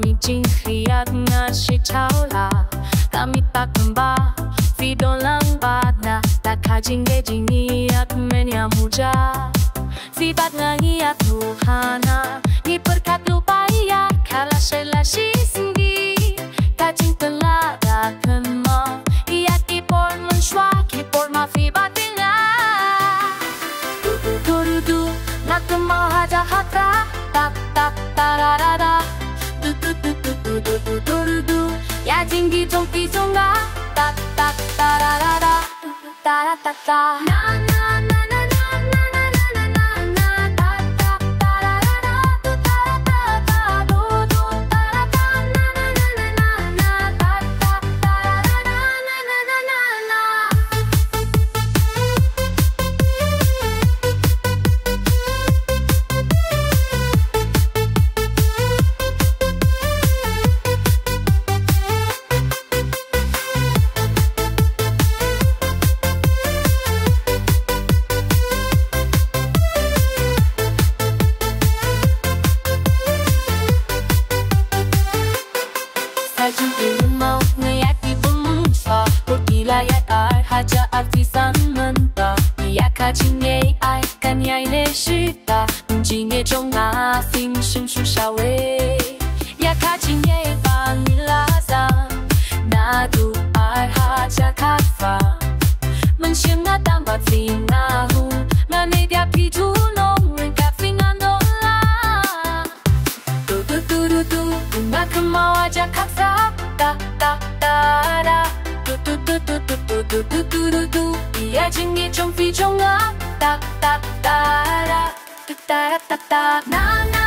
Kami jingkriat ngasih taula Kami tak kembah Video lambat na Tak kajingge jingiat menya muja Sibat ngangiat Tuhana Ni berkat lupa iya Kala selasi singgi Kajing telah dah kena Iya kipor menswa Kipor mafi batinga Dudu Nak kemau haja hatra Tak tak tararara Dudu Ya jinggi jongki jonga Tak tak tararara Taratata Na na na na na na na na na na Ta ta tararara Tu taratata Dudu tarata Na na na na na na Ta ta tararara Na na na na na Jumpa mau ngayat di bumsa Berkilayat ai haja artisan mentah Ia kajingye ai kan yai le shita Jingye zhong a fing sheng shu sha wei Ia kajingye vanilla zang Na du ai haja kafa Menxian na dang ba fing na hu Na ne dia pi tu long ren ka fing an do la Du Na kemau aja kaksa Ta ta ta da Du Ia jinggi jong fi jong a Ta ta ta da Ta ta ta Na na